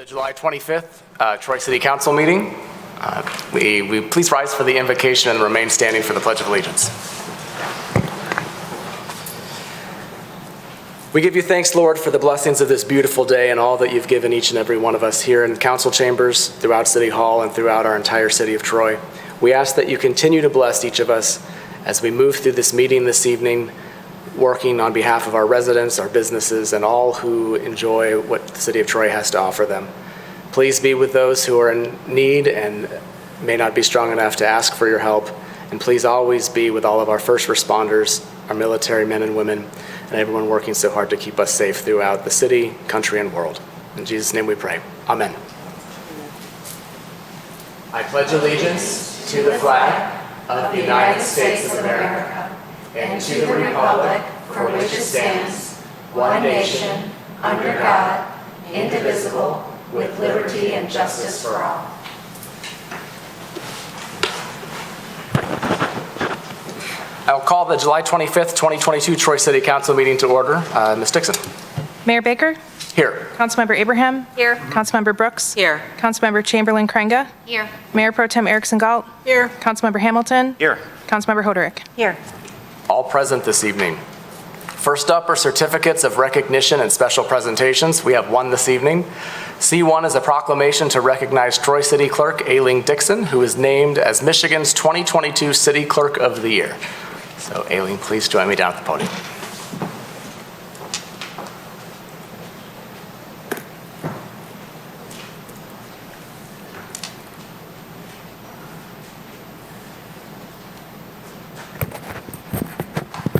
The July 25th Troy City Council meeting. We please rise for the invocation and remain standing for the Pledge of Allegiance. We give you thanks, Lord, for the blessings of this beautiful day and all that you've given each and every one of us here in council chambers, throughout City Hall, and throughout our entire city of Troy. We ask that you continue to bless each of us as we move through this meeting this evening, working on behalf of our residents, our businesses, and all who enjoy what the city of Troy has to offer them. Please be with those who are in need and may not be strong enough to ask for your help. And please always be with all of our first responders, our military men and women, and everyone working so hard to keep us safe throughout the city, country, and world. In Jesus' name we pray. Amen. I pledge allegiance to the flag of the United States of America and to the republic for which it stands, one nation, under God, indivisible, with liberty and justice for all. I'll call the July 25th, 2022 Troy City Council meeting to order. Ms. Dixon. Mayor Baker? Here. Councilmember Abraham? Here. Councilmember Brooks? Here. Councilmember Chamberlain-Krenga? Here. Mayor Pro Tem Erickson Galt? Here. Councilmember Hamilton? Here. Councilmember Hoderick? Here. All present this evening. First up are certificates of recognition and special presentations. We have one this evening. C1 is a proclamation to recognize Troy City Clerk Aileen Dixon, who is named as Michigan's 2022 City Clerk of the Year. So Aileen, please join me down at the podium.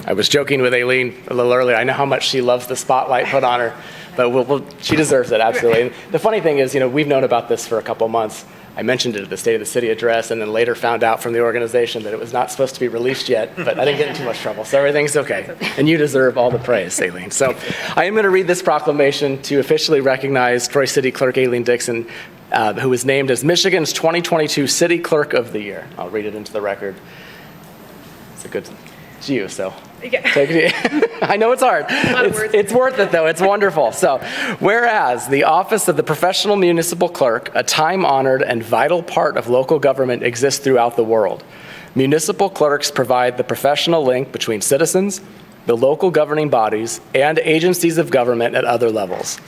I was joking with Aileen a little earlier. I know how much she loves the spotlight put on her, but she deserves it, absolutely. And the funny thing is, we've known about this for a couple months. I mentioned it at the State of the City address and then later found out from the organization that it was not supposed to be released yet, but I didn't get in too much trouble, so everything's okay. And you deserve all the praise, Aileen. So I am going to read this proclamation to officially recognize Troy City Clerk Aileen Dixon, who was named as Michigan's 2022 City Clerk of the Year. I'll read it into the record. It's you, so take it. I know it's hard. It's worth it, though. It's wonderful. So, whereas the office of the professional municipal clerk, a time-honored and vital part of local government, exists throughout the world. Municipal clerks provide the professional link between citizens, the local governing bodies, and agencies of government at other levels.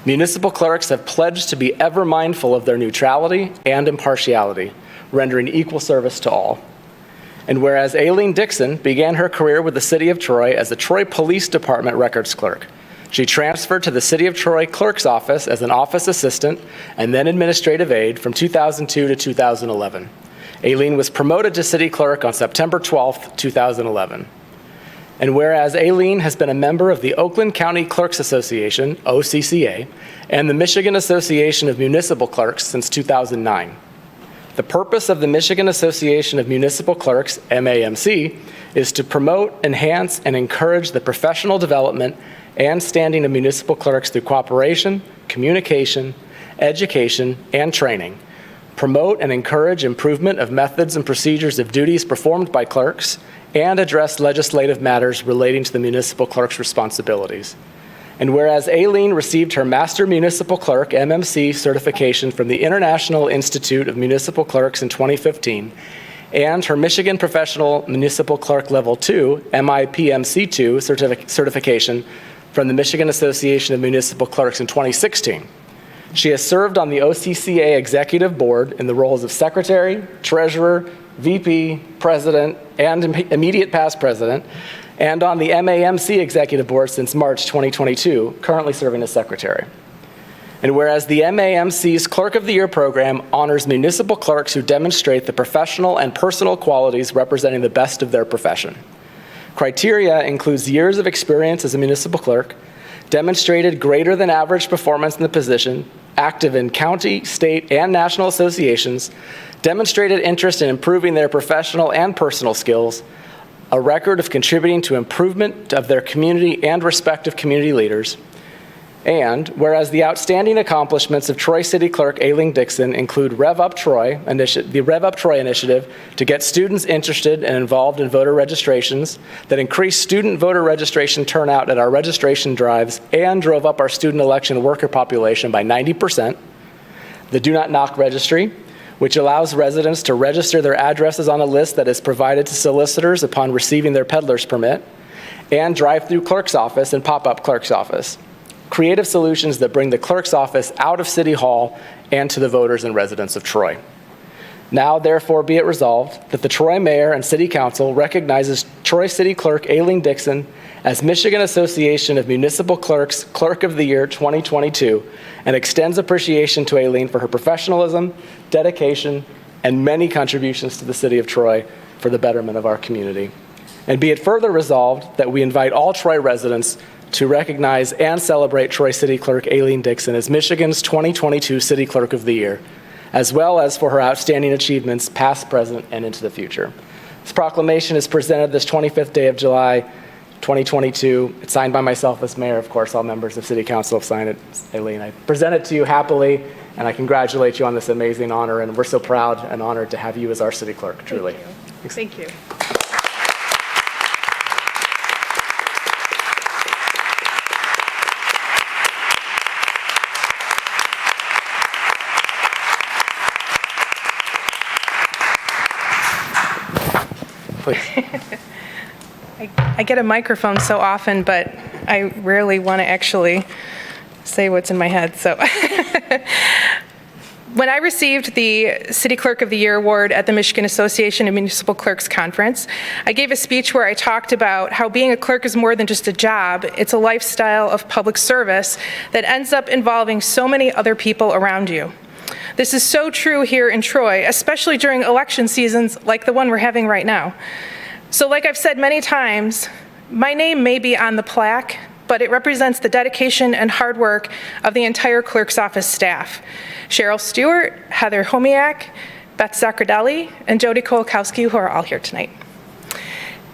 Municipal clerks have pledged to be ever mindful of their neutrality and impartiality, rendering equal service to all. And whereas Aileen Dixon began her career with the City of Troy as the Troy Police Department records clerk, she transferred to the City of Troy Clerk's Office as an office assistant and then administrative aide from 2002 to 2011. Aileen was promoted to City Clerk on September 12th, 2011. And whereas Aileen has been a member of the Oakland County Clerks Association, OCCA, and the Michigan Association of Municipal Clerks since 2009. The purpose of the Michigan Association of Municipal Clerks, MAMC, is to promote, enhance, and encourage the professional development and standing of municipal clerks through cooperation, communication, education, and training, promote and encourage improvement of methods and procedures of duties performed by clerks, and address legislative matters relating to the municipal clerk's responsibilities. And whereas Aileen received her Master Municipal Clerk, MMC, certification from the International Institute of Municipal Clerks in 2015, and her Michigan Professional Municipal Clerk Level 2, MIPMC2 certification from the Michigan Association of Municipal Clerks in 2016. She has served on the OCCA Executive Board in the roles of Secretary, Treasurer, VP, President, and immediate past President, and on the MAMC Executive Board since March 2022, currently serving as Secretary. And whereas the MAMC's Clerk of the Year program honors municipal clerks who demonstrate the professional and personal qualities representing the best of their profession. Criteria includes years of experience as a municipal clerk, demonstrated greater than average performance in the position, active in county, state, and national associations, demonstrated interest in improving their professional and personal skills, a record of contributing to improvement of their community and respective community leaders. And whereas the outstanding accomplishments of Troy City Clerk Aileen Dixon include the Rev Up Troy initiative to get students interested and involved in voter registrations that increased student voter registration turnout at our registration drives and drove up our student election worker population by 90%, the Do Not Knock registry, which allows residents to register their addresses on a list that is provided to solicitors upon receiving their peddler's permit, and drive-through clerk's office and pop-up clerk's office. Creative solutions that bring the clerk's office out of City Hall and to the voters and residents of Troy. Now, therefore, be it resolved that the Troy Mayor and City Council recognizes Troy City Clerk Aileen Dixon as Michigan Association of Municipal Clerks Clerk of the Year 2022 and extends appreciation to Aileen for her professionalism, dedication, and many contributions to the City of Troy for the betterment of our community. And be it further resolved that we invite all Troy residents to recognize and celebrate Troy City Clerk Aileen Dixon as Michigan's 2022 City Clerk of the Year, as well as for her outstanding achievements past, present, and into the future. This proclamation is presented this 25th day of July, 2022. It's signed by myself as mayor. Of course, all members of City Council have signed it. Aileen, I present it to you happily, and I congratulate you on this amazing honor, and we're so proud and honored to have you as our city clerk, truly. Thank you. Please. I get a microphone so often, but I rarely want to actually say what's in my head. So when I received the City Clerk of the Year award at the Michigan Association of Municipal Clerks Conference, I gave a speech where I talked about how being a clerk is more than just a job. It's a lifestyle of public service that ends up involving so many other people around you. This is so true here in Troy, especially during election seasons like the one we're having right now. So like I've said many times, my name may be on the plaque, but it represents the dedication and hard work of the entire clerk's office staff. Cheryl Stewart, Heather Homiak, Beth Zaccardelli, and Jody Kolakowski, who are all here tonight.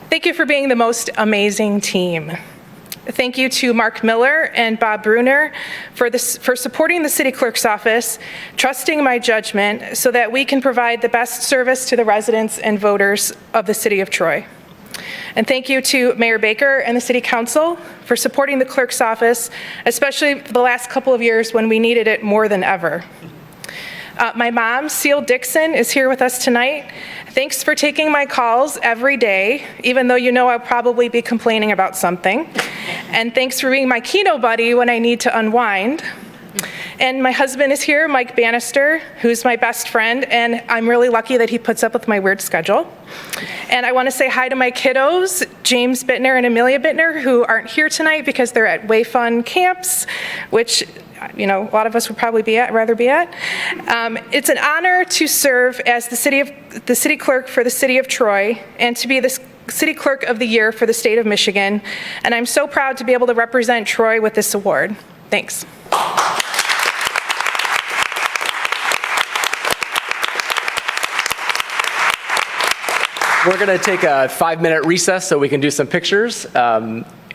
Thank you for being the most amazing team. Thank you to Mark Miller and Bob Bruner for supporting the City Clerk's office, trusting my judgment so that we can provide the best service to the residents and voters of the City of Troy. And thank you to Mayor Baker and the City Council for supporting the Clerk's office, especially the last couple of years when we needed it more than ever. My mom, Seal Dixon, is here with us tonight. Thanks for taking my calls every day, even though you know I'll probably be complaining about something. And thanks for being my Keno buddy when I need to unwind. And my husband is here, Mike Bannister, who's my best friend, and I'm really lucky that he puts up with my weird schedule. And I want to say hi to my kiddos, James Bittner and Amelia Bittner, who aren't here tonight because they're at Way Fun camps, which a lot of us would probably rather be at. It's an honor to serve as the city clerk for the City of Troy and to be the City Clerk of the Year for the state of Michigan. And I'm so proud to be able to represent Troy with this award. Thanks. We're going to take a 5-minute recess so we can do some pictures.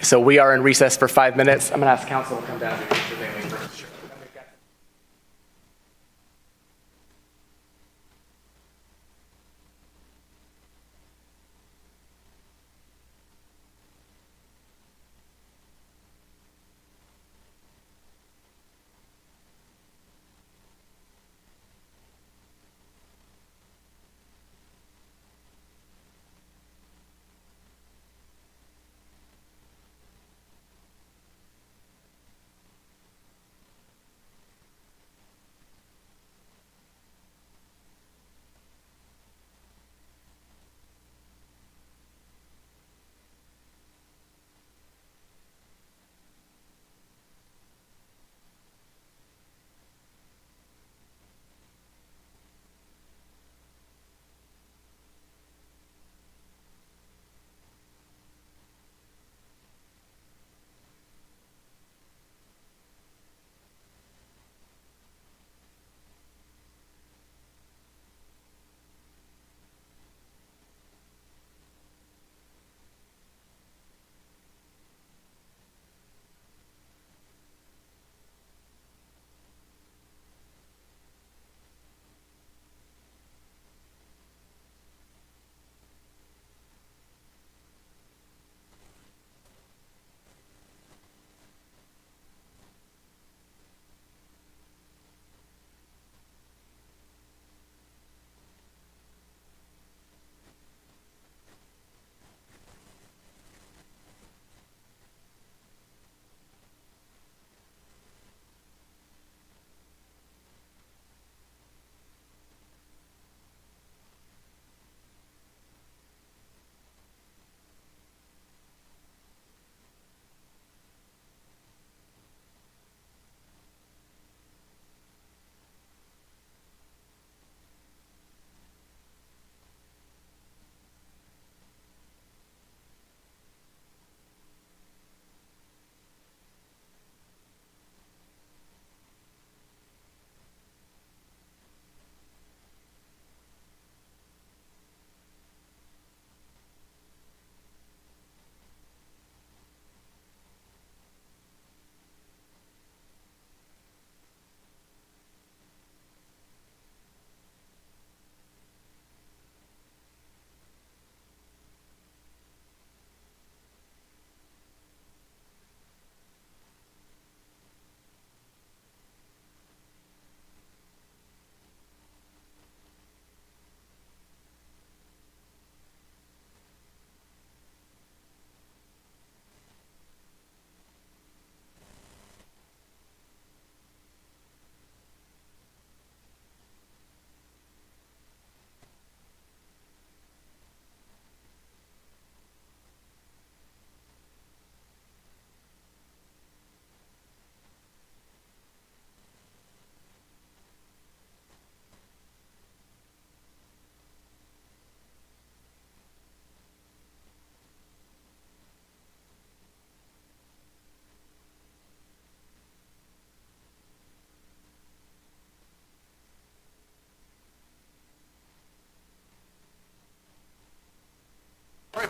So we are in recess for 5 minutes. I'm going to ask council to come down and do pictures.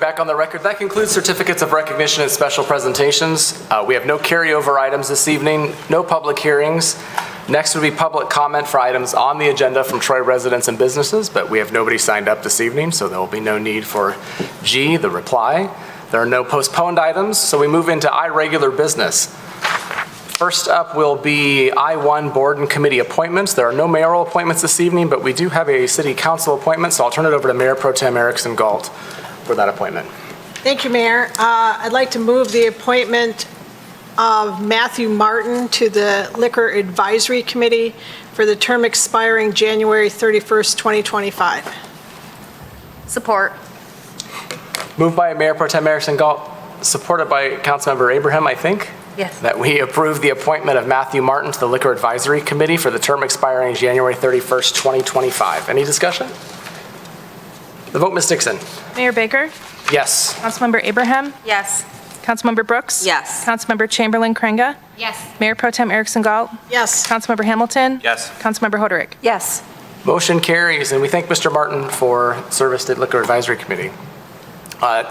Back on the record, that concludes certificates of recognition and special presentations. We have no carryover items this evening, no public hearings. Next would be public comment for items on the agenda from Troy residents and businesses, but we have nobody signed up this evening, so there will be no need for G, the reply. There are no postponed items, so we move into I, regular business. First up will be I-1 board and committee appointments. There are no mayoral appointments this evening, but we do have a city council appointment, so I'll turn it over to Mayor Pro Tem Erickson Galt for that appointment. Thank you, Mayor. I'd like to move the appointment of Matthew Martin to the Liquor Advisory Committee for the term expiring January 31st, 2025. Support. Moved by Mayor Pro Tem Erickson Galt, supported by Councilmember Abraham, I think. Yes. That we approve the appointment of Matthew Martin to the Liquor Advisory Committee for the term expiring January 31st, 2025. Any discussion? The vote, Ms. Dixon. Mayor Baker? Yes. Councilmember Abraham? Yes. Councilmember Brooks? Yes. Councilmember Chamberlain Krenga? Yes. Mayor Pro Tem Erickson Galt? Yes. Councilmember Hamilton? Yes. Councilmember Hoderick? Yes. Motion carries, and we thank Mr. Martin for service to the Liquor Advisory Committee.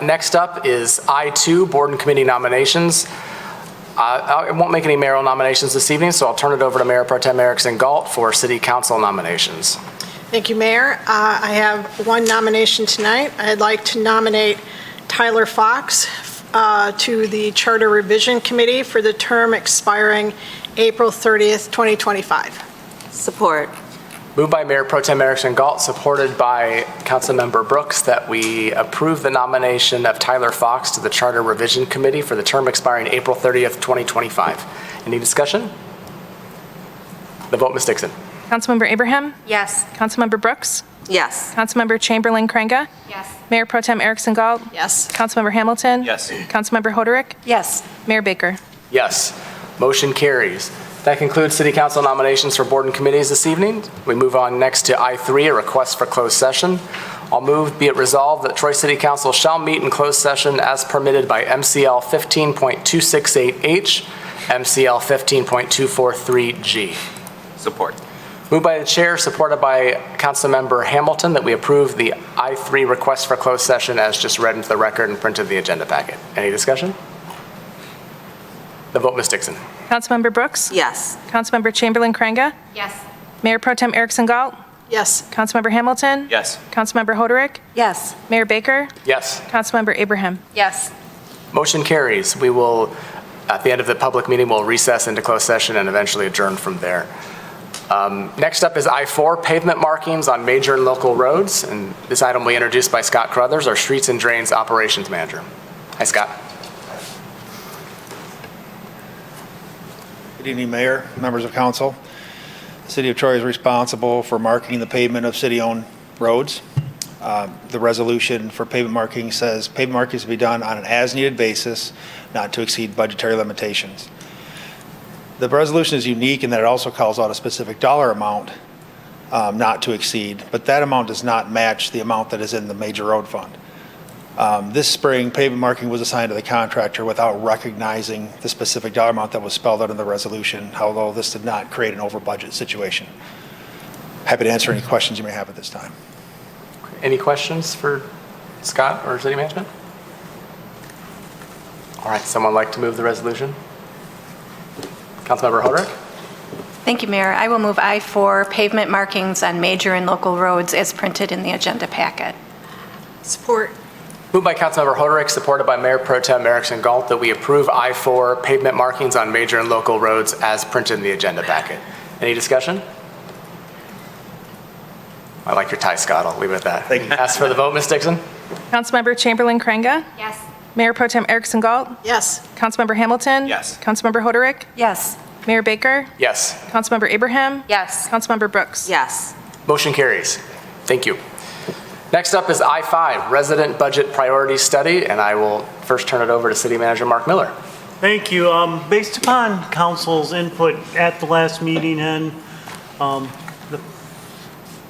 Next up is I-2 board and committee nominations. I won't make any mayoral nominations this evening, so I'll turn it over to Mayor Pro Tem Erickson Galt for city council nominations. Thank you, Mayor. I have one nomination tonight. I'd like to nominate Tyler Fox to the Charter Revision Committee for the term expiring April 30th, 2025. Support. Moved by Mayor Pro Tem Erickson Galt, supported by Councilmember Brooks, that we approve the nomination of Tyler Fox to the Charter Revision Committee for the term expiring April 30th, 2025. Any discussion? The vote, Ms. Dixon. Councilmember Abraham? Yes. Councilmember Brooks? Yes. Councilmember Chamberlain Krenga? Yes. Mayor Pro Tem Erickson Galt? Yes. Councilmember Hamilton? Yes. Councilmember Hoderick? Yes. Mayor Baker? Yes. Motion carries. That concludes city council nominations for board and committees this evening. We move on next to I-3, a request for closed session. I'll move, be it resolved, that Troy City Council shall meet in closed session as permitted by MCL 15.268H, MCL 15.243G. Support. Moved by the chair, supported by Councilmember Hamilton, that we approve the I-3 request for closed session as just read into the record and printed in the agenda packet. Any discussion? The vote, Ms. Dixon. Councilmember Brooks? Yes. Councilmember Chamberlain Krenga? Yes. Mayor Pro Tem Erickson Galt? Yes. Councilmember Hamilton? Yes. Councilmember Hoderick? Yes. Mayor Baker? Yes. Councilmember Abraham? Yes. Motion carries. We will, at the end of the public meeting, we'll recess into closed session and eventually adjourn from there. Next up is I-4, pavement markings on major and local roads. And this item will be introduced by Scott Crothers, our Streets and Drains Operations Manager. Hi, Scott. Good evening, Mayor, members of council. The City of Troy is responsible for marking the pavement of city-owned roads. The resolution for pavement marking says pavement markings to be done on an as-needed basis, not to exceed budgetary limitations. The resolution is unique in that it also calls out a specific dollar amount not to exceed, but that amount does not match the amount that is in the major road fund. This spring, pavement marking was assigned to the contractor without recognizing the specific dollar amount that was spelled out in the resolution, although this did not create an over-budget situation. Happy to answer any questions you may have at this time. Any questions for Scott or city management? All right, someone like to move the resolution? Councilmember Hoderick? Thank you, Mayor. I will move I-4 pavement markings on major and local roads as printed in the agenda packet. Support. Moved by Councilmember Hoderick, supported by Mayor Pro Tem Erickson Galt, that we approve I-4 pavement markings on major and local roads as printed in the agenda packet. Any discussion? I like your tie, Scott. I'll leave it at that. Thank you. Ask for the vote, Ms. Dixon. Councilmember Chamberlain Krenga? Yes. Mayor Pro Tem Erickson Galt? Yes. Councilmember Hamilton? Yes. Councilmember Hoderick? Yes. Mayor Baker? Yes. Councilmember Abraham? Yes. Councilmember Brooks? Yes. Motion carries. Thank you. Next up is I-5, Resident Budget Priority Study, and I will first turn it over to City Manager Mark Miller. Thank you. Based upon council's input at the last meeting and the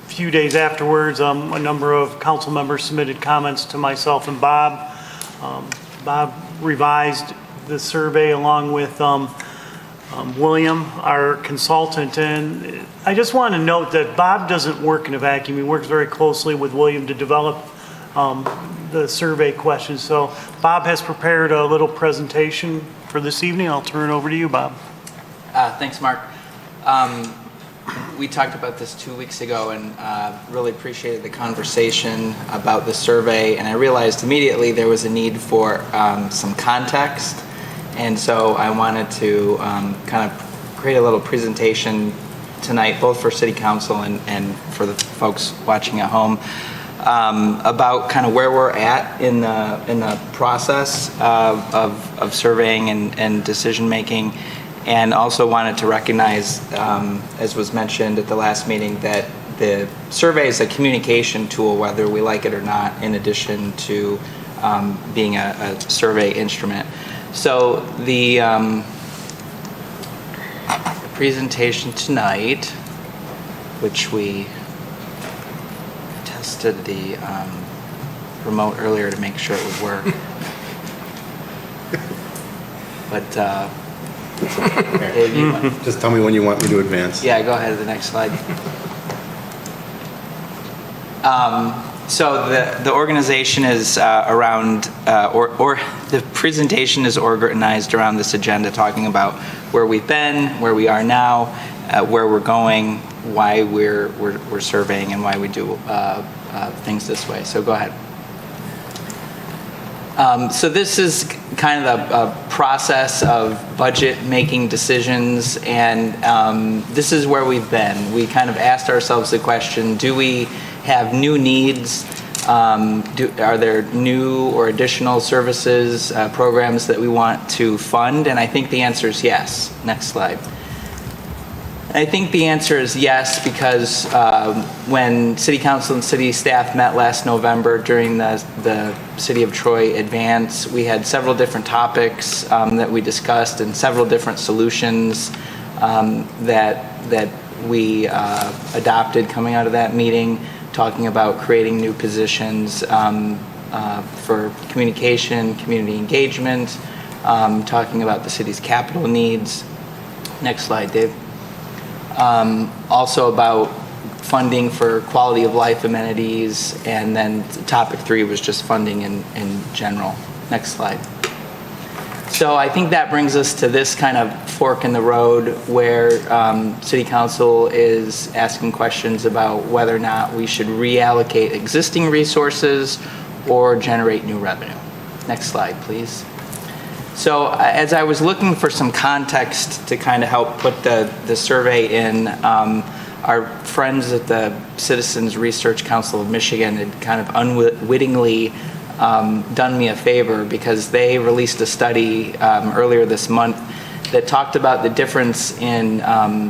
few days afterwards, a number of council members submitted comments to myself and Bob. Bob revised the survey along with William, our consultant, and I just want to note that Bob doesn't work in a vacuum. He works very closely with William to develop the survey questions. So Bob has prepared a little presentation for this evening. I'll turn it over to you, Bob. Thanks, Mark. We talked about this 2 weeks ago and really appreciated the conversation about the survey. And I realized immediately there was a need for some context. And so I wanted to kind of create a little presentation tonight, both for City Council and for the folks watching at home, about kind of where we're at in the process of surveying and decision making. And also wanted to recognize, as was mentioned at the last meeting, that the survey is a communication tool, whether we like it or not, in addition to being a survey instrument. So the presentation tonight, which we tested the remote earlier to make sure it would work. But Dave, you want- Just tell me when you want me to advance. yeah, go ahead to the next slide. So the organization is around, or the presentation is organized around this agenda, talking about where we've been, where we are now, where we're going, why we're surveying, and why we do things this way. So go ahead. So this is kind of a process of budget making decisions, and this is where we've been. We kind of asked ourselves the question, do we have new needs? Are there new or additional services, programs that we want to fund? And I think the answer is yes. Next slide. I think the answer is yes, because when City Council and City staff met last November during the City of Troy Advance, we had several different topics that we discussed and several different solutions that we adopted coming out of that meeting, talking about creating new positions for communication, community engagement, talking about the city's capital needs. Next slide, Dave. Also about funding for quality of life amenities, and then topic 3 was just funding in general. Next slide. So I think that brings us to this kind of fork in the road where City Council is asking questions about whether or not we should reallocate existing resources or generate new revenue. Next slide, please. So as I was looking for some context to kind of help put the survey in, our friends at the Citizens Research Council of Michigan had kind of unwittingly done me a favor, because they released a study earlier this month that talked about the difference in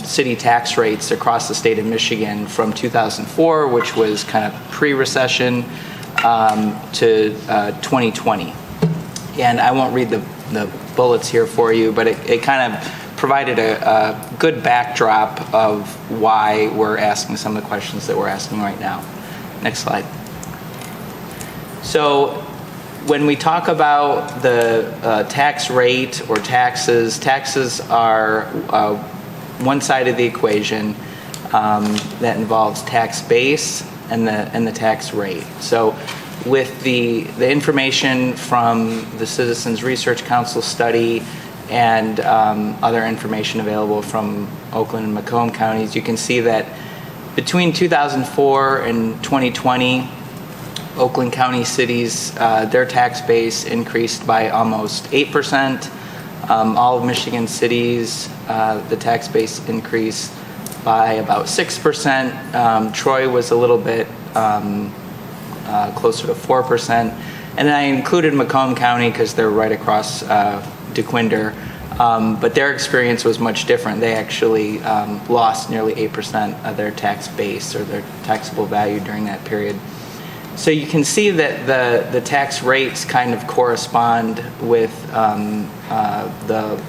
city tax rates across the state of Michigan from 2004, which was kind of pre-recession, to 2020. And I won't read the bullets here for you, but it kind of provided a good backdrop of why we're asking some of the questions that we're asking right now. Next slide. So when we talk about the tax rate or taxes are one side of the equation that involves tax base and the tax rate. So with the information from the Citizens Research Council study and other information available from Oakland and Macomb counties, you can see that between 2004 and 2020, Oakland County cities, their tax base increased by almost 8%. All of Michigan cities, the tax base increased by about 6%. Troy was a little bit closer to 4%. And then I included Macomb County because they're right across DeQuinder. But their experience was much different. They actually lost nearly 8% of their tax base or their taxable value during that period. So you can see that the tax rates kind of correspond with the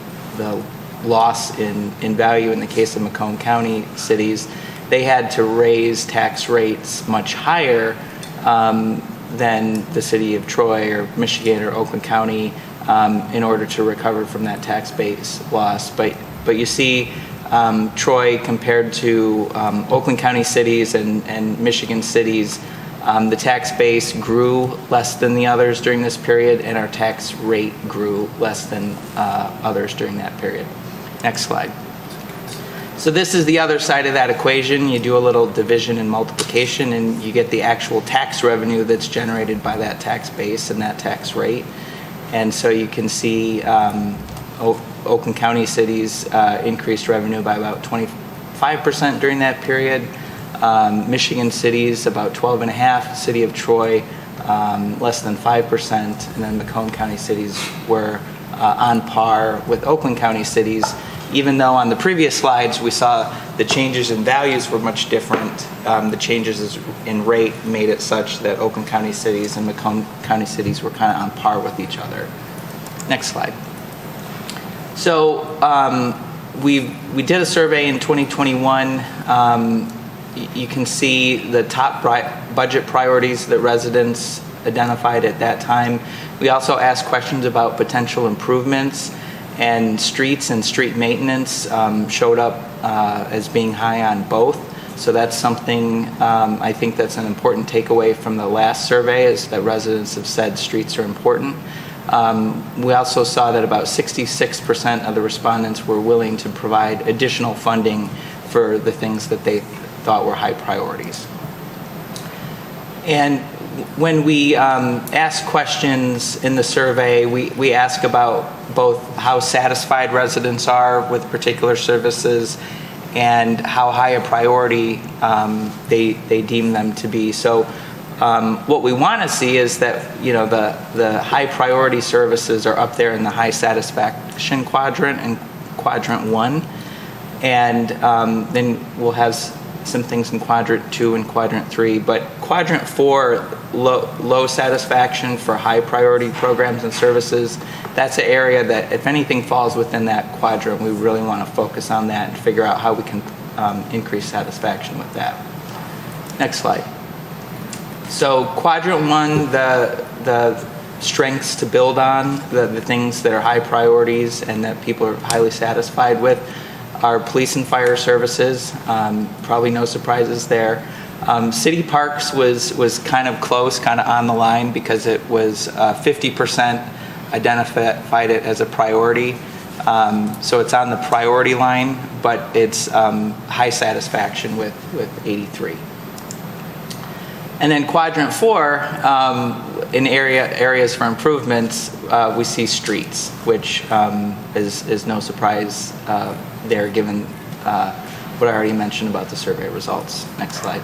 loss in value in the case of Macomb County cities. They had to raise tax rates much higher than the city of Troy or Michigan or Oakland County in order to recover from that tax base loss. But you see Troy compared to Oakland County cities and Michigan cities, The tax base grew less than the others during this period, and our tax rate grew less than others during that period. Next slide. So this is the other side of that equation. You do a little division and multiplication, and you get the actual tax revenue that's generated by that tax base and that tax rate. And so you can see Oakland County cities increased revenue by about 25% during that period. Michigan cities about 12.5%, City of Troy less than 5%, and then Macomb County cities were on par with Oakland County cities, even though on the previous slides we saw the changes in values were much different. The changes in rate made it such that Oakland County cities and Macomb County cities were kind of on par with each other. Next slide. So we did a survey in 2021. You can see the top budget priorities that residents identified at that time. We also asked questions about potential improvements, and streets and street maintenance showed up as being high on both. So that's something I think that's an important takeaway from the last survey, is that residents have said streets are important. We also saw that about 66% of the respondents were willing to provide additional funding for the things that they thought were high priorities. And when we ask questions in the survey, we ask about both how satisfied residents are with particular services and how high a priority they deem them to be. So what we want to see is that, you know, the high priority services are up there in the high satisfaction quadrant and quadrant 1, and then we'll have some things in quadrant 2 and quadrant 3, but quadrant 4, low satisfaction for high priority programs and services, that's an area that, if anything falls within that quadrant, we really want to focus on that and figure out how we can increase satisfaction with that. Next slide. So quadrant 1, the strengths to build on, the things that are high priorities and that people are highly satisfied with, are police and fire services. Probably no surprises there. City parks was kind of close, kind of on the line, because it was 50% identified it as a priority. So it's on the priority line, but it's high satisfaction with 83. And then quadrant 4, in areas for improvements, we see streets, which is no surprise there, given what I already mentioned about the survey results. Next slide.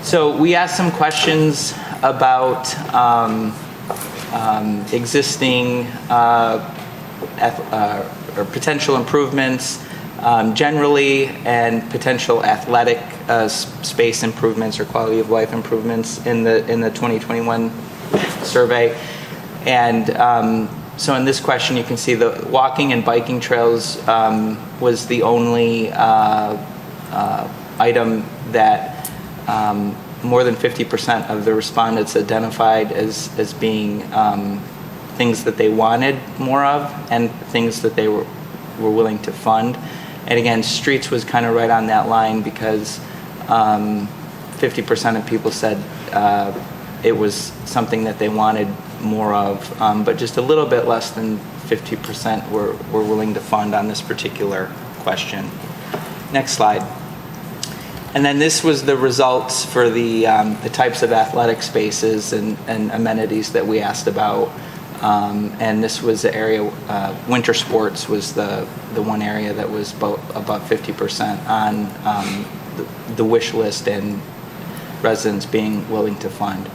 So we asked some questions about existing or potential improvements generally, and potential athletic space improvements or quality of life improvements in the 2021 survey. And so in this question, you can see the walking and biking trails was the only item that more than 50% of the respondents identified as being things that they wanted more of and things that they were willing to fund. And again, streets was kind of right on that line, because 50% of people said it was something that they wanted more of, but just a little bit less than 50% were willing to fund on this particular question. Next slide. And then this was the results for the types of athletic spaces and amenities that we asked about. And this was the area, winter sports was the one area that was about 50% on the wish list and residents being willing to fund.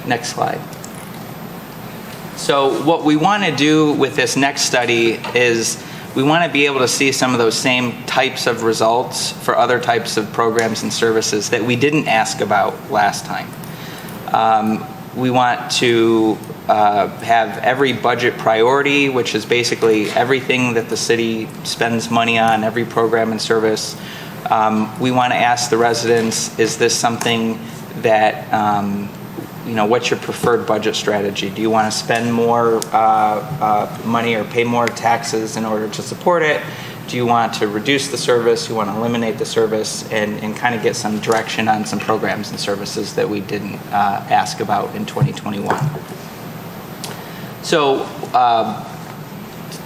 Next slide. So what we want to do with this next study is we want to be able to see some of those same types of results for other types of programs and services that we didn't ask about last time. We want to have every budget priority, which is basically everything that the city spends money on, every program and service. We want to ask the residents, is this something that, what's your preferred budget strategy? Do you want to spend more money or pay more taxes in order to support it? do you want to reduce the service? Do you want to eliminate the service? And kind of get some direction on some programs and services that we didn't ask about in 2021. So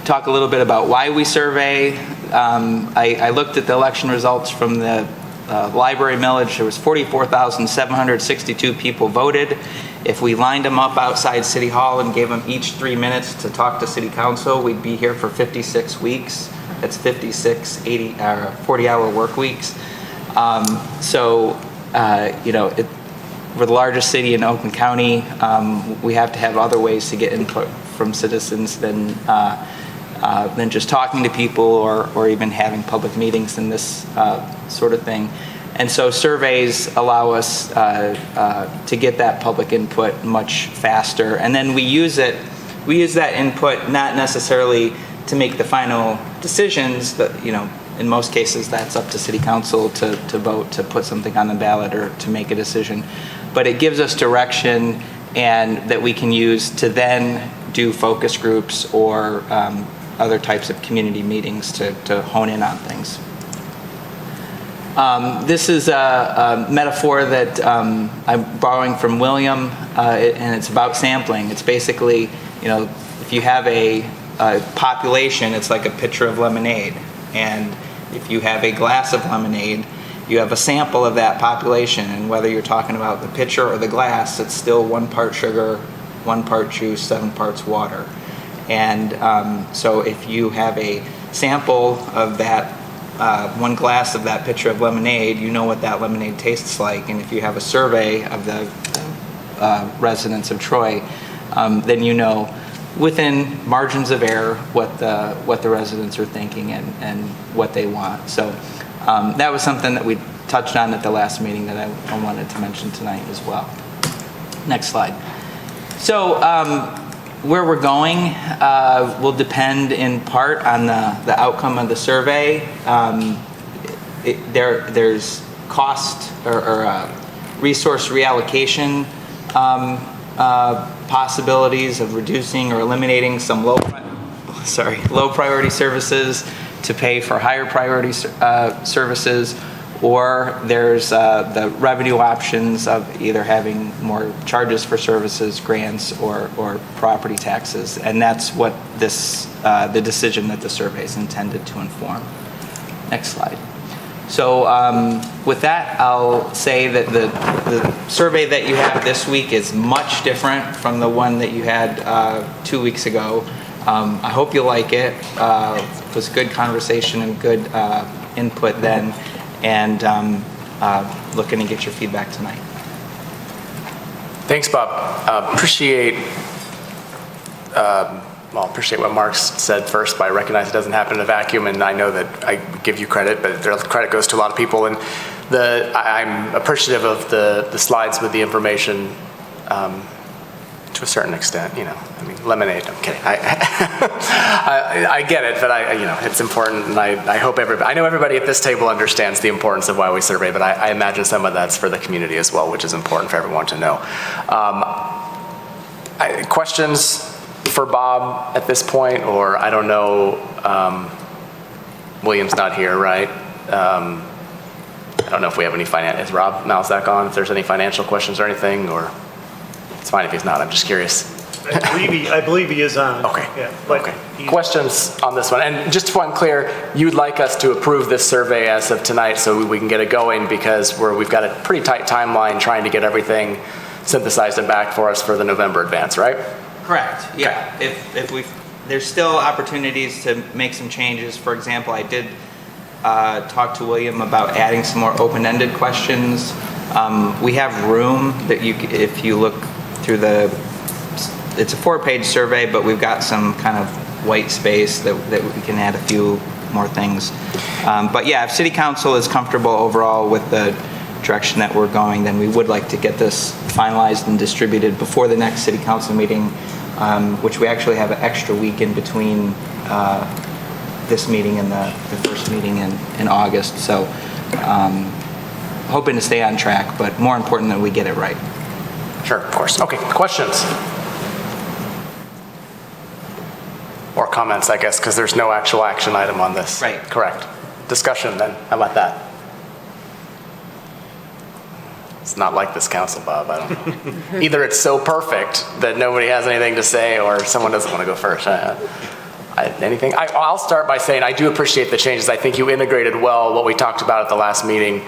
talk a little bit about why we survey. I looked at the election results from the library millage. There was 44,762 people voted. If we lined them up outside City Hall and gave them each 3 minutes to talk to City Council, we'd be here for 56 weeks. That's 56 40-hour work weeks. We're the largest city in Oakland County. We have to have other ways to get input from citizens than just talking to people or even having public meetings and this sort of thing. And so surveys allow us to get that public input much faster. And then we use that input not necessarily to make the final decisions, but in most cases that's up to City Council to vote to put something on the ballot or to make a decision. But it gives us direction and that we can use to then do focus groups or other types of community meetings to hone in on things. This is a metaphor that I'm borrowing from William, and it's about sampling. It's basically, if you have a population, it's like a pitcher of lemonade. And if you have a glass of lemonade, you have a sample of that population. And whether you're talking about the pitcher or the glass, it's still 1 part sugar, 1 part juice, 7 parts water. And so if you have a sample of that 1 glass of that pitcher of lemonade, you know what that lemonade tastes like. And if you have a survey of the residents of Troy, then you know within margins of error what the residents are thinking and what they want. So that was something that we touched on at the last meeting that I wanted to mention tonight as well. Next slide. So where we're going will depend in part on the outcome of the survey. There's cost or resource reallocation possibilities of reducing or eliminating some low priority services to pay for higher priority services, or there's the revenue options of either having more charges for services, grants, or property taxes, and that's what the decision that the survey is intended to inform. Next slide. So with that, I'll say that the survey that you have this week is much different from the one that you had 2 weeks ago. I hope you like it. It was good conversation and good input then, and looking to get your feedback tonight. Thanks, Bob. Appreciate what Mark said first, but I recognize it doesn't happen in a vacuum, and I know that I give you credit, but the credit goes to a lot of people, and I'm appreciative of the slides with the information to a certain extent. Lemonade. I'm kidding. I get it, but it's important, and I hope I know everybody at this table understands the importance of why we survey, but I imagine some of that's for the community as well, which is important for everyone to know. Questions for Bob at this point, or I don't know, William's not here, right? I don't know if we have any is Rob Malzak on, if there's any financial questions or anything, or it's fine if he's not, I'm just curious. I believe he is on. Okay. Yeah, okay. Questions on this one? And just so I'm clear, you'd like us to approve this survey as of tonight so we can get it going, because we've got a pretty tight timeline trying to get everything synthesized and back for us for the November advance, right? Correct. Yeah. Okay. There's still opportunities to make some changes. For example, I did talk to William about adding some more open-ended questions. We have room that if you look through it's a 4-page survey, but we've got some kind of white space that we can add a few more things. But yeah, if City Council is comfortable overall with the direction that we're going, then we would like to get this finalized and distributed before the next City Council meeting, which we actually have an extra week in between this meeting and the first meeting in August. So hoping to stay on track, but more important that we get it right. Sure, of course. Okay, questions? Or comments, I guess, because there's no actual action item on this. Right. Correct. Discussion then, how about that? It's not like this council, Bob, I don't know. Either it's so perfect that nobody has anything to say, or someone doesn't want to go first. Anything? I'll start by saying I do appreciate the changes. I think you integrated well what we talked about at the last meeting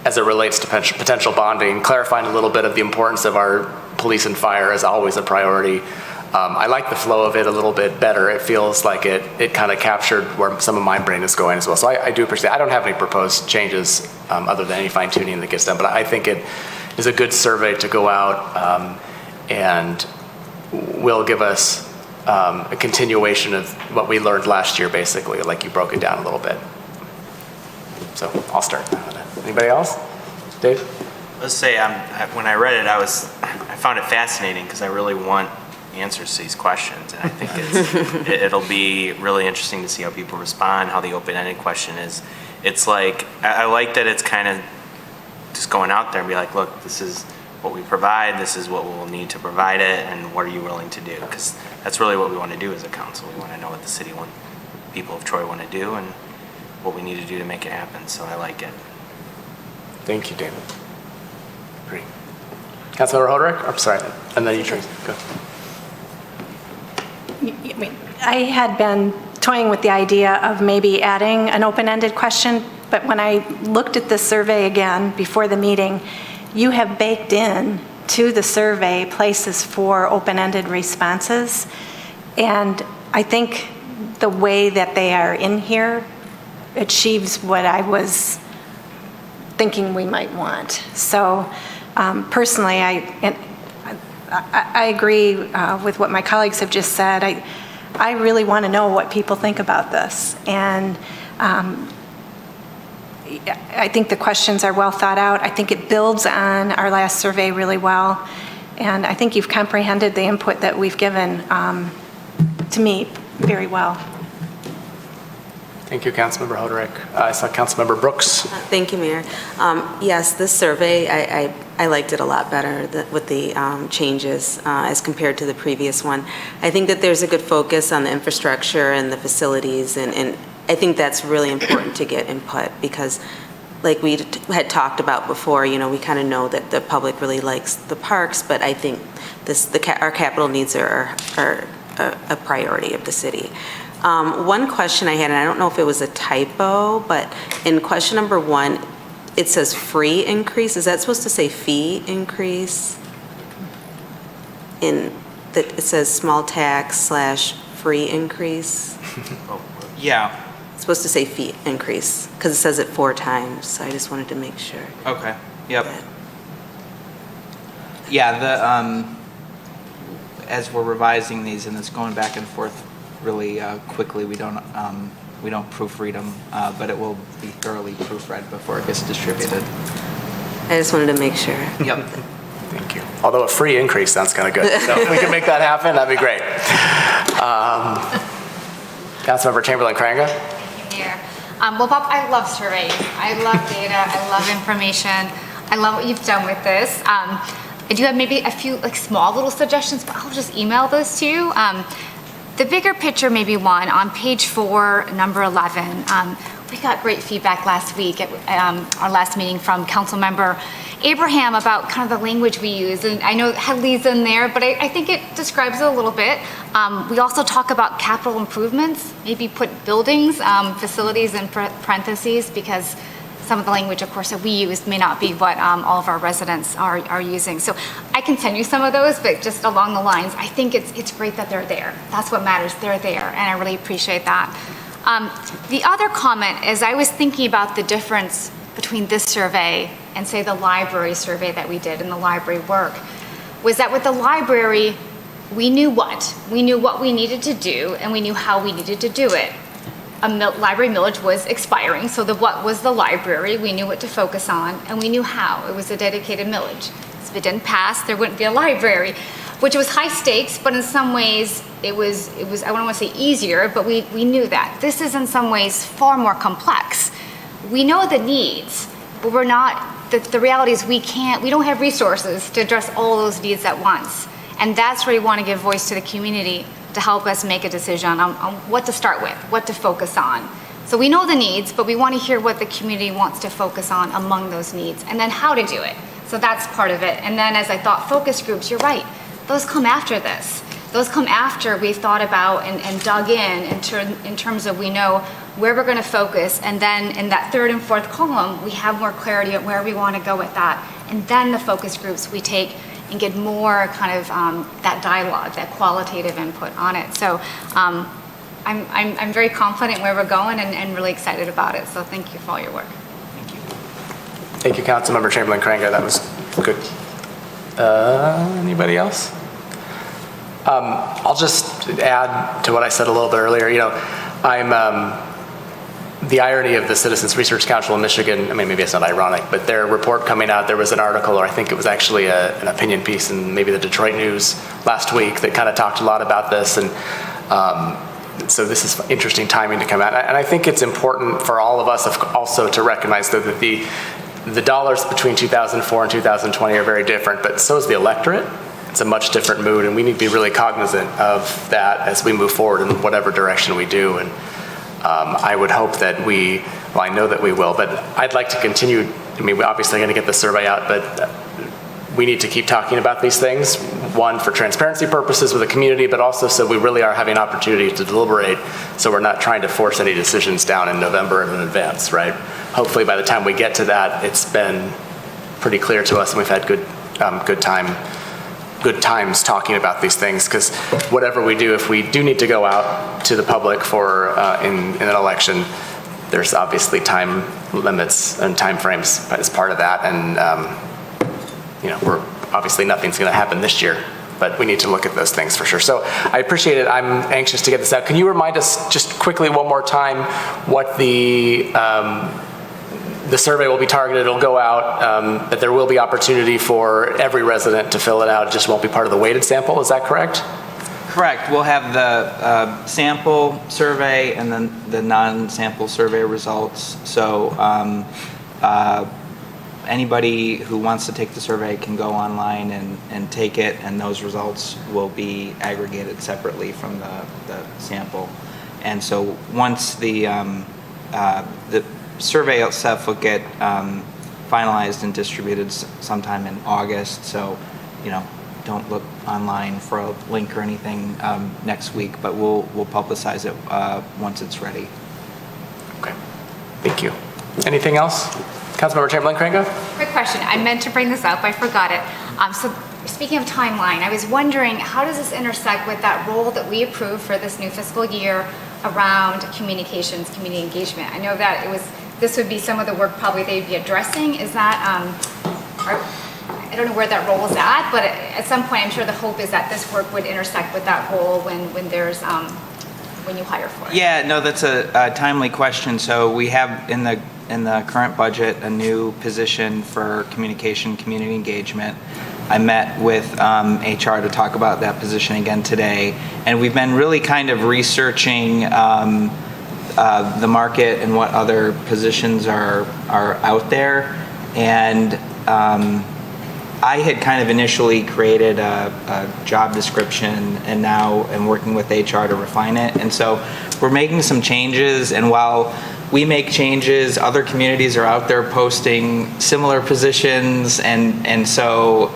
as it relates to potential bonding, clarifying a little bit of the importance of our police and fire as always a priority. I like the flow of it a little bit better. It feels like it kind of captured where some of my brain is going as well. So I do appreciate it. I don't have any proposed changes other than any fine tuning that gets done, but I think it is a good survey to go out and will give us a continuation of what we learned last year, basically, like you broke it down a little bit. So I'll start now with that. Anybody else? Dave? Let's say when I read it, I found it fascinating because I really want answers to these questions, and I think it'll be really interesting to see how people respond, how the open-ended question is. It's like, I like that it's kind of just going out there and be like, look, this is what we provide, this is what we'll need to provide it, and what are you willing to do? Because that's really what we want to do as a council. We want to know what the people of Troy want to do and what we need to do to make it happen, so I like it. Thank you, David. Great. Councilmember Hoderick? I'm sorry, and then you, Tracy. Go. I had been toying with the idea of maybe adding an open-ended question, but when I looked at the survey again before the meeting, you have baked in to the survey places for open-ended responses. And I think the way that they are in here achieves what I was thinking we might want. So personally, I agree with what my colleagues have just said. I really want to know what people think about this. And I think the questions are well thought out. I think it builds on our last survey really well. And I think you've comprehended the input that we've given to me very well. Thank you, Councilmember Hoderick. I saw Councilmember Brooks. Thank you, Mayor. Yes, this survey, I liked it a lot better with the changes as compared to the previous one. I think that there's a good focus on the infrastructure and the facilities, and I think that's really important to get input because like we had talked about before, you know, we kind of know that the public really likes the parks, but I think our capital needs are a priority of the city. One question I had, and I don't know if it was a typo, but in question number 1, it says free increase. Is that supposed to say fee increase? It says small tax / free increase. Yeah. It's supposed to say fee increase because it says it 4 times. So I just wanted to make sure. Okay. Yep. Yeah. Yeah, as we're revising these and it's going back and forth really quickly, we don't proofread them, but it will be thoroughly proofread before it gets distributed. I just wanted to make sure. Yep. Thank you. Although a free increase sounds kind of good. So if we can make that happen, that'd be great. Councilmember Chamberlain-Cranga? Mayor. Well, Bob, I love surveys. I love data. I love information. I love what you've done with this. I do have maybe a few small little suggestions, but I'll just email those to you. The bigger picture, maybe one, on page 4, number 11, we got great feedback last week at our last meeting from Councilmember Abraham about kind of the language we use. And I know Headley's in there, but I think it describes it a little bit. We also talk about capital improvements, maybe put buildings, facilities in parentheses, because some of the language, of course, that we use may not be what all of our residents are using. So I can send you some of those, but just along the lines, I think it's great that they're there. That's what matters. They're there, and I really appreciate that. The other comment is I was thinking about the difference between this survey and, say, the library survey that we did in the library work, was that with the library, we knew what we needed to do, and we knew how we needed to do it. Library millage was expiring, so what was the library? We knew what to focus on, and we knew how. It was a dedicated millage. So if it didn't pass, there wouldn't be a library, which was high stakes, but in some ways it was I don't want to say easier, but we knew that. This is in some ways far more complex. We know the needs, but we're not, the reality is we don't have resources to address all those needs at once. And that's where we want to give voice to the community to help us make a decision on what to start with, what to focus on. So we know the needs, but we want to hear what the community wants to focus on among those needs, and then how to do it. So that's part of it. And then as I thought focus groups, you're right, those come after this. Those come after we've thought about and dug in terms of we know where we're going to focus, and then in that third and fourth column, we have more clarity on where we want to go with that. And then the focus groups we take and get more kind of that dialogue, that qualitative input on it. So I'm very confident where we're going and really excited about it. So thank you for all your work. Thank you, Councilmember Chamberlain-Cranger. That was good. Anybody else? I'll just add to what I said a little bit earlier. You know, the irony of the Citizens Research Council in Michigan, I mean, maybe it's not ironic, but their report coming out, there was an article, or I think it was actually an opinion piece in maybe the Detroit News last week that kind of talked a lot about this. And so this is interesting timing to come out. And I think it's important for all of us also to recognize though that the dollars between 2004 and 2020 are very different, but so is the electorate. It's a much different mood, and we need to be really cognizant of that as we move forward in whatever direction we do. And I would hope that well, I know that we will, but I'd like to continue. I mean, we're obviously going to get the survey out, but we need to keep talking about these things. One, for transparency purposes with the community, but also so we really are having opportunity to deliberate, so we're not trying to force any decisions down in November in advance, right? Hopefully by the time we get to that, it's been pretty clear to us, and we've had good times talking about these things, because whatever we do, if we do need to go out to the public for in an election, there's obviously time limits and time frames as part of that, and you know, we're obviously nothing's going to happen this year, but we need to look at those things for sure. So I appreciate it. I'm anxious to get this out. Can you remind us just quickly one more time what the survey will be targeted? It'll go out, but there will be opportunity for every resident to fill it out. It just won't be part of the weighted sample. Is that correct? Correct. We'll have the sample survey and then the non-sample survey results. So anybody who wants to take the survey can go online and take it, and those results will be aggregated separately from the sample. And so once the survey itself will get finalized and distributed sometime in August. So, you know, don't look online for a link or anything next week, but we'll publicize it once it's ready. Okay, thank you. Anything else? Councilmember Chamberlain-Cranger? Quick question. I meant to bring this up. I forgot it. So speaking of timeline, I was wondering, how does this intersect with that role that we approved for this new fiscal year around communications, community engagement? I know that this would be some of the work probably they'd be addressing. Is that, I don't know where that role is at, but at some point I'm sure the hope is that this work would intersect with that role when there's, when you hire for it. Yeah, no, that's a timely question. So we have in the current budget a new position for communication, community engagement. I met with HR to talk about that position again today, and we've been really kind of researching the market and what other positions are out there. And I had kind of initially created a job description, and now I'm working with HR to refine it. And so we're making some changes, and while we make changes, other communities are out there posting similar positions, and so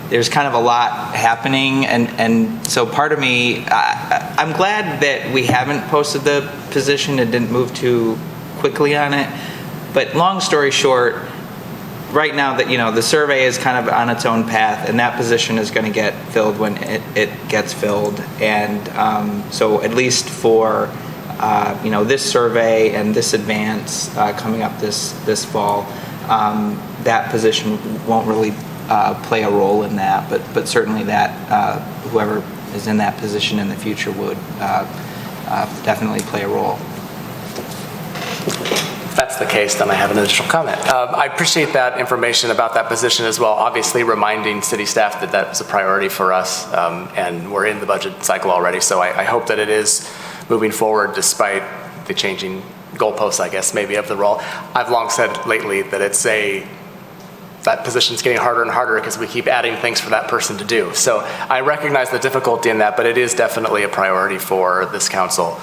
there's kind of a lot happening, and so part of me, I'm glad that we haven't posted the position and didn't move too quickly on it, but long story short, right now that, you know, the survey is kind of on its own path, and that position is going to get filled when it gets filled, and so at least for you know, this survey and this advance coming up this fall, that position won't really play a role in that, but certainly that whoever is in that position in the future would definitely play a role. If that's the case, then I have an additional comment. I appreciate that information about that position as well. Obviously, reminding city staff that that's a priority for us, and we're in the budget cycle already, so I hope that it is moving forward despite the changing goalposts, I guess, maybe of the role. I've long said lately that it's a that position's getting harder and harder because we keep adding things for that person to do. So I recognize the difficulty in that, but it is definitely a priority for this council.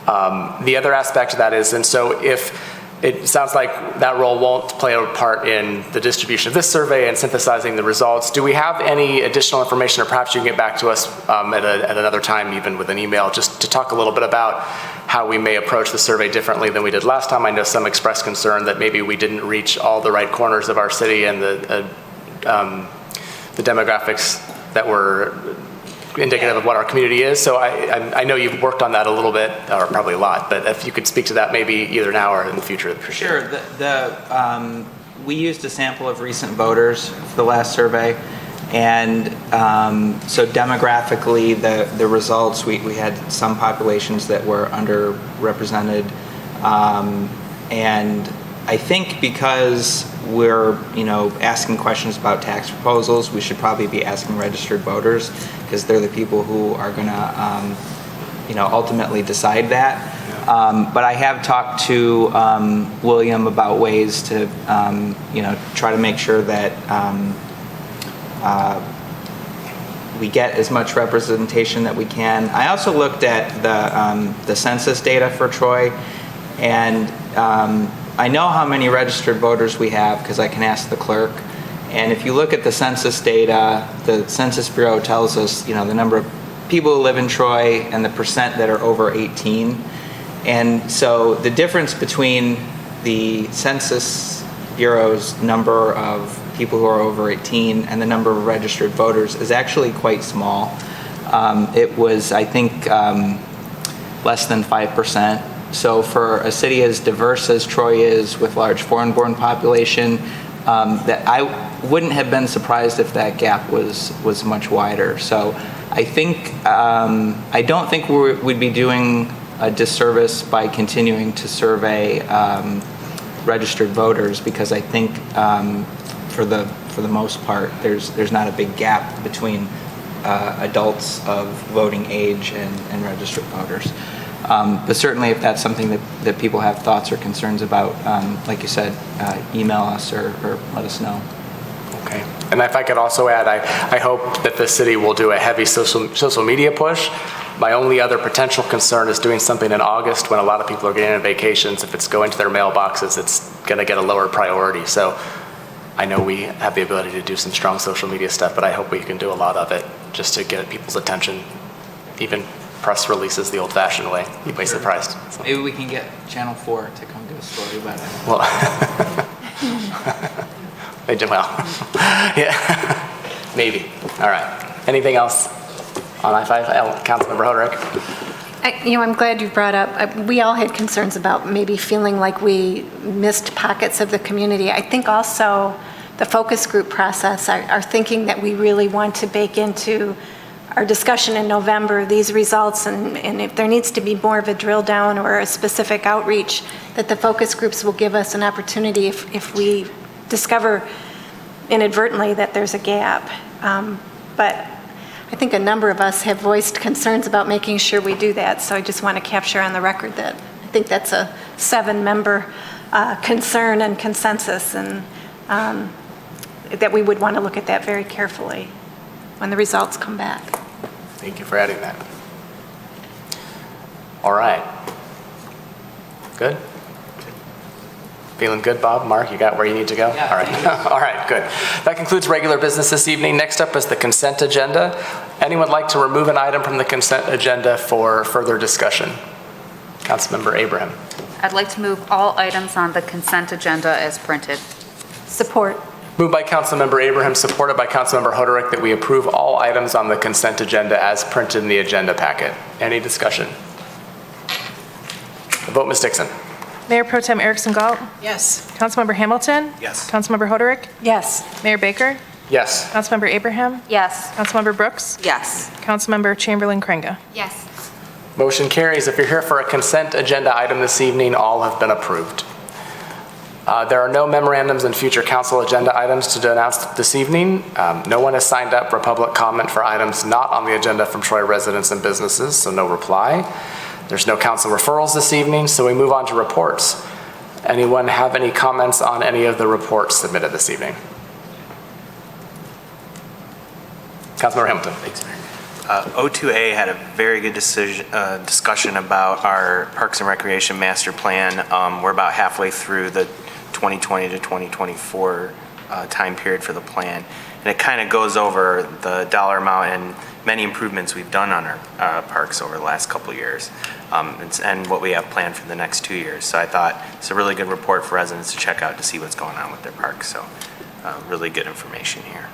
The other aspect of that is, and so if it sounds like that role won't play a part in the distribution of this survey and synthesizing the results, do we have any additional information, or perhaps you can get back to us at another time, even with an email, just to talk a little bit about how we may approach the survey differently than we did last time? I know some expressed concern that maybe we didn't reach all the right corners of our city and the demographics that were indicative of what our community is. So I know you've worked on that a little bit, or probably a lot, but if you could speak to that maybe either now or in the future. Sure. We used a sample of recent voters for the last survey, and so demographically, the results, we had some populations that were underrepresented, and I think because we're, asking questions about tax proposals, we should probably be asking registered voters, because they're the people who are going to, ultimately decide that. But I have talked to William about ways to, try to make sure that we get as much representation that we can. I also looked at the census data for Troy, and I know how many registered voters we have because I can ask the clerk. And if you look at the census data, the Census Bureau tells us, the number of people who live in Troy and the percent that are over 18. And so the difference between the Census Bureau's number of people who are over 18 and the number of registered voters is actually quite small. It was, I think, less than 5%. So for a city as diverse as Troy is, with large foreign-born population, that I wouldn't have been surprised if that gap was much wider. So I think I don't think we'd be doing a disservice by continuing to survey registered voters, because I think for the most part there's not a big gap between adults of voting age and registered voters. But certainly if that's something that people have thoughts or concerns about, like you said, email us or let us know. Okay. And if I could also add, I hope that the city will do a heavy social media push. My only other potential concern is doing something in August when a lot of people are getting on vacations. If it's going to their mailboxes, it's going to get a lower priority. So I know we have the ability to do some strong social media stuff, but I hope we can do a lot of it just to get people's attention, even press releases the old-fashioned way. You'd be surprised. So. Maybe we can get Channel 4 to come do a story about it. Well, they did well. Yeah, maybe. All right. Anything else on I-5? Councilmember Hoderick. I'm glad you brought up, we all had concerns about maybe feeling like we missed pockets of the community. I think also the focus group process, our thinking that we really want to bake into our discussion in November, these results, and if there needs to be more of a drill down or a specific outreach, that the focus groups will give us an opportunity if we discover inadvertently that there's a gap. But I think a number of us have voiced concerns about making sure we do that, so I just want to capture on the record that I think that's a 7-member concern and consensus, and that we would want to look at that very carefully when the results come back. Thank you for adding that. All right. Good? Feeling good, Bob? Mark, you got where you need to go? Yeah. All right. All right, good. That concludes regular business this evening. Next up is the consent agenda. Anyone like to remove an item from the consent agenda for further discussion? Councilmember Abraham. I'd like to move all items on the consent agenda as printed. Support. Moved by Councilmember Abraham, supported by Councilmember Hoderick, that we approve all items on the consent agenda as printed in the agenda packet. Any discussion? The vote, Ms. Dixon. Mayor Pro Tem Erickson Galt. Yes. Councilmember Hamilton. Yes. Councilmember Hoderick. Yes. Mayor Baker. Yes. Councilmember Abraham. Yes. Councilmember Brooks. Yes. Councilmember Chamberlain Kringa. Yes. Motion carries. If you're here for a consent agenda item this evening, all have been approved. There are no memorandums and future council agenda items to announce this evening. No one has signed up for public comment for items not on the agenda from Troy residents and businesses, so no reply. There's no council referrals this evening, so we move on to reports. Anyone have any comments on any of the reports submitted this evening? Councilmember Hamilton. Thanks, Mayor. O2A had a very good discussion about our Parks and Recreation Master Plan. We're about halfway through the 2020 to 2024 time period for the plan. And it kind of goes over the dollar amount and many improvements we've done on our parks over the last couple of years, and what we have planned for the next 2 years. So I thought it's a really good report for residents to check out to see what's going on with their parks. So really good information here.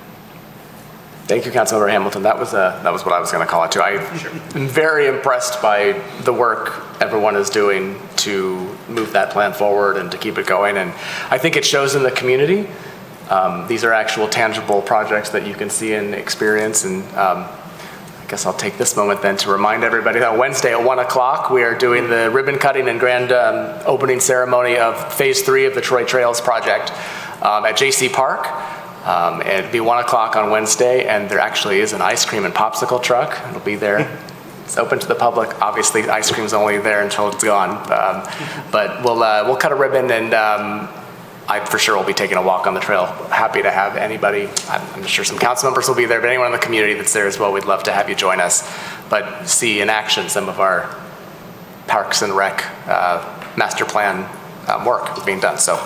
Thank you, Councilmember Hamilton. That was what I was going to call it too. I'm very impressed by the work everyone is doing to move that plan forward and to keep it going. And I think it shows in the community. These are actual tangible projects that you can see and experience. And I guess I'll take this moment then to remind everybody that Wednesday at 1 o'clock, we are doing the ribbon cutting and grand opening ceremony of Phase 3 of the Troy Trails project at JC Park. It'll be 1 o'clock on Wednesday, and there actually is an ice cream and popsicle truck. It'll be there. It's open to the public. Obviously, ice cream's only there until it's gone. But we'll cut a ribbon, and I for sure will be taking a walk on the trail. Happy to have anybody. I'm sure some council members will be there, but anyone in the community that's there as well, we'd love to have you join us. But see in action some of our Parks and Rec master plan work being done. So.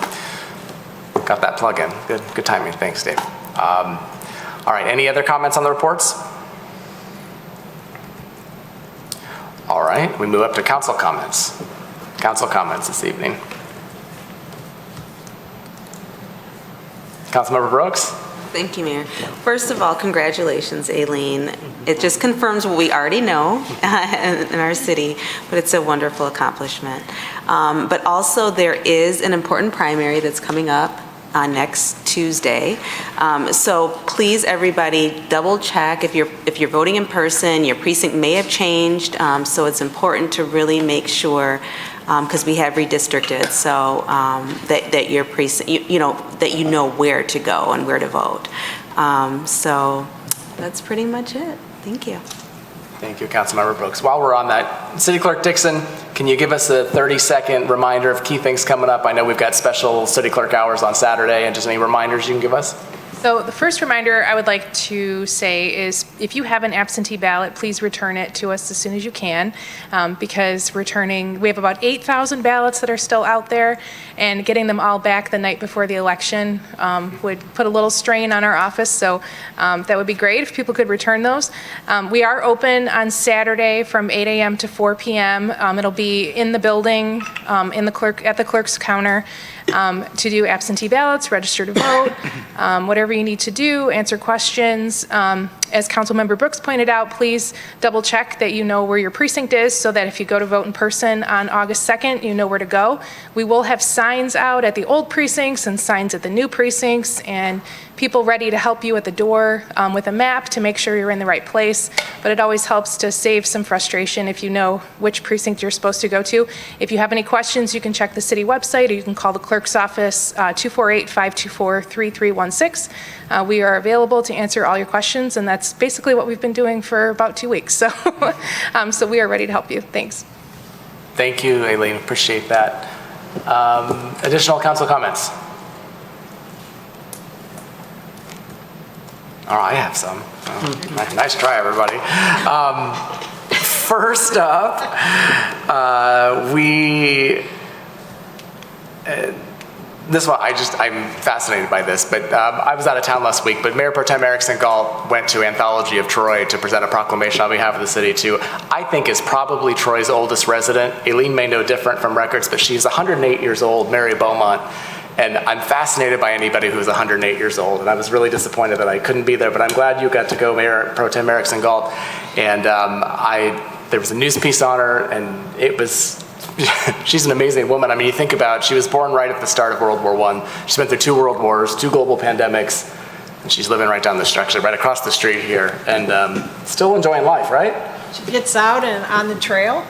Got that plug in. Good timing. Thanks, Dave. All right, any other comments on the reports? All right, we move up to council comments. Council comments this evening. Councilmember Brooks? Thank you, Mayor. First of all, congratulations, Aileen. It just confirms what we already know in our city, but it's a wonderful accomplishment. But also, there is an important primary that's coming up next Tuesday. So please, everybody, double check if you're voting in person. Your precinct may have changed, so it's important to really make sure, because we have redistricted, so that your precinct, that you know where to go and where to vote. So that's pretty much it. Thank you. Thank you, Councilmember Brooks. While we're on that, City Clerk Dixon, can you give us a 30-second reminder of key things coming up? I know we've got special City Clerk hours on Saturday, and just any reminders you can give us? So the first reminder I would like to say is if you have an absentee ballot, please return it to us as soon as you can, because we have about 8,000 ballots that are still out there, and getting them all back the night before the election would put a little strain on our office, so that would be great if people could return those. We are open on Saturday from 8 a.m. to 4 p.m. It'll be in the building, at the clerk's counter, to do absentee ballots, register to vote, whatever you need to do, answer questions. As Councilmember Brooks pointed out, please double check that you know where your precinct is so that if you go to vote in person on August 2nd, you know where to go. We will have signs out at the old precincts and signs at the new precincts, and people ready to help you at the door with a map to make sure you're in the right place. But it always helps to save some frustration if you know which precinct you're supposed to go to. If you have any questions, you can check the city website, or you can call the clerk's office, 248-524-3316. We are available to answer all your questions, and that's basically what we've been doing for about 2 weeks. So, so we are ready to help you. Thanks. Thank you, Aileen. Appreciate that. Additional council comments? All right, I have some. Nice try, everybody. First up, this one, I'm fascinated by this, but I was out of town last week, but Mayor Pro Tem Erickson Gall went to Anthology of Troy to present a proclamation on behalf of the city to, I think, is probably Troy's oldest resident. Aileen may know different from records, but she's 108 years old, Mary Beaumont. And I'm fascinated by anybody who's 108 years old, and I was really disappointed that I couldn't be there, but I'm glad you got to go, Mayor Pro Tem Erickson Gall. And there was a news piece on her, and it was, she's an amazing woman. I mean, you think about, she was born right at the start of World War I. She went through 2 world wars, 2 global pandemics, and she's living right down the structure, right across the street here, and still enjoying life, right? She gets out and on the trail.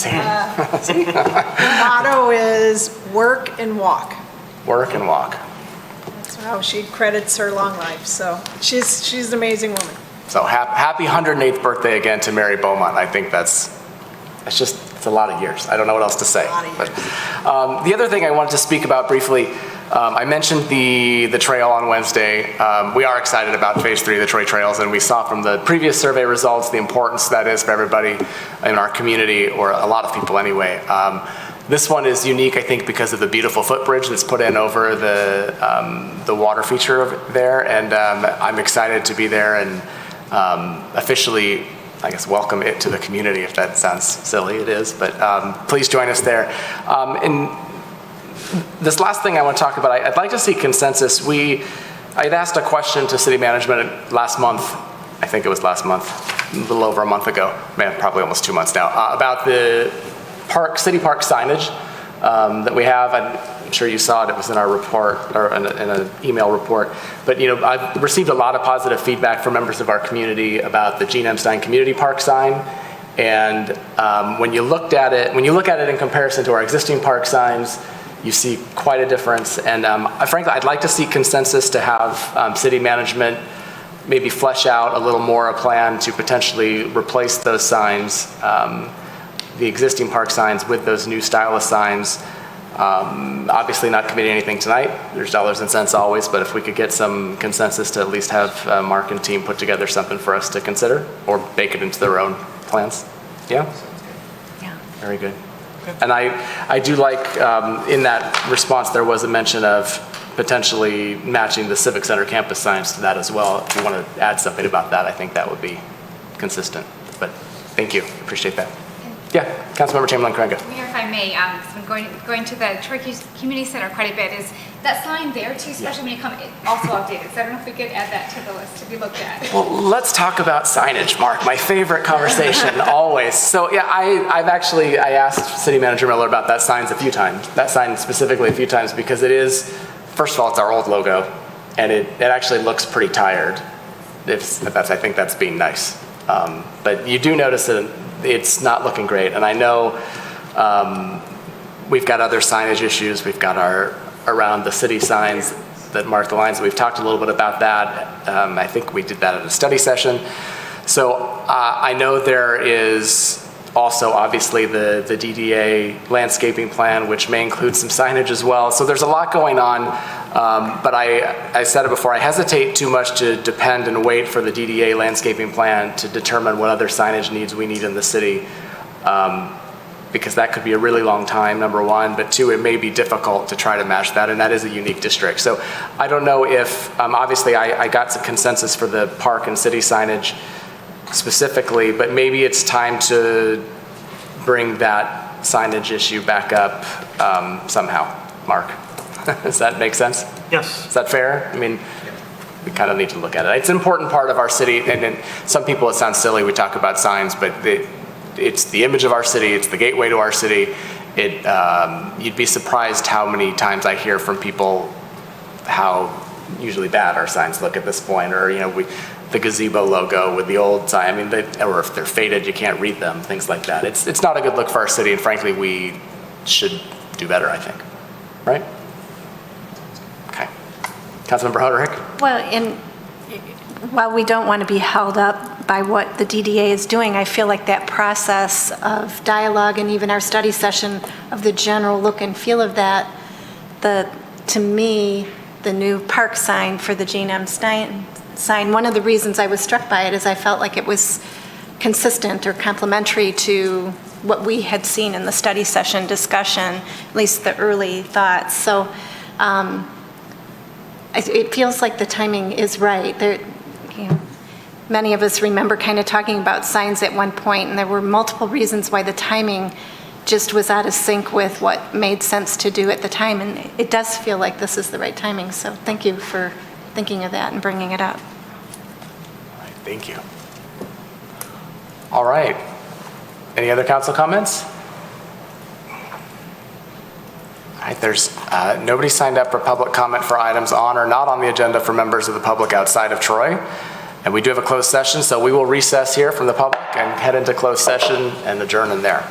Her motto is work and walk. Work and walk. That's how she credits her long life. So she's an amazing woman. So happy 108th birthday again to Mary Beaumont. I think it's a lot of years. I don't know what else to say. A lot of years. But, the other thing I wanted to speak about briefly, I mentioned the trail on Wednesday. We are excited about Phase 3 of the Troy Trails, and we saw from the previous survey results the importance that is for everybody in our community, or a lot of people anyway. This one is unique, I think, because of the beautiful footbridge that's put in over the water feature over there, and I'm excited to be there and officially, I guess, welcome it to the community. If that sounds silly, it is, but please join us there. And this last thing I want to talk about, I'd like to see consensus. I'd asked a question to city management last month, I think it was last month, a little over a month ago, man, probably almost 2 months now, about the city park signage that we have. I'm sure you saw it. It was in our report, or in an email report. But I've received a lot of positive feedback from members of our community about the Gene M. Stein Community Park sign. And when you look at it in comparison to our existing park signs, you see quite a difference. And frankly, I'd like to see consensus to have city management maybe flesh out a little more a plan to potentially replace those signs, the existing park signs, with those new stylus signs. Obviously not committing anything tonight. There's dollars and cents always, but if we could get some consensus to at least have Mark and team put together something for us to consider, or bake it into their own plans. Yeah? Yeah. Very good. Okay. And I do like, in that response, there was a mention of potentially matching the Civic Center campus signs to that as well. If you want to add something about that, I think that would be consistent. But thank you. Appreciate that. Yeah, Councilmember Chamberlain-Craig. Mayor, if I may, I've been going to the Troy Community Center quite a bit. Is that sign there too, especially when you come, also outdated? So I don't know if we could add that to the list to be looked at. Well, let's talk about signage, Mark. My favorite conversation, always. So yeah, I asked City Manager Miller about that sign a few times. That sign specifically a few times, because it is, first of all, it's our old logo, and it actually looks pretty tired. I think that's being nice. But you do notice that it's not looking great, and I know we've got other signage issues. We've got our around the city signs that mark the lines. We've talked a little bit about that. I think we did that at a study session. So I know there is also obviously the DDA landscaping plan, which may include some signage as well. So there's a lot going on, but I said it before, I hesitate too much to depend and wait for the DDA landscaping plan to determine what other signage needs we need in the city, because that could be a really long time, number one, but two, it may be difficult to try to match that, and that is a unique district. So I don't know if, obviously I got some consensus for the park and city signage specifically, but maybe it's time to bring that signage issue back up somehow. Mark, does that make sense? Yes. Is that fair? I mean, we kind of need to look at it. It's an important part of our city, and some people, it sounds silly, we talk about signs, but it's the image of our city, it's the gateway to our city. You'd be surprised how many times I hear from people how usually bad our signs look at this point, or the gazebo logo with the old sign. I mean, or if they're faded, you can't read them, things like that. It's not a good look for our city, and frankly, we should do better, I think. Right? Okay. Councilmember Hoderick? Well, while we don't want to be held up by what the DDA is doing, I feel like that process of dialogue and even our study session of the general look and feel of that, to me, the new park sign for the Gene M. Stein sign, one of the reasons I was struck by it is I felt like it was consistent or complementary to what we had seen in the study session discussion, at least the early thoughts. So it feels like the timing is right. Many of us remember kind of talking about signs at one point, and there were multiple reasons why the timing just was out of sync with what made sense to do at the time, and it does feel like this is the right timing. So thank you for thinking of that and bringing it up. All right, thank you. All right. Any other council comments? All right, there's nobody signed up for public comment for items on or not on the agenda for members of the public outside of Troy. And we do have a closed session, so we will recess here from the public and head into closed session and adjourn in there.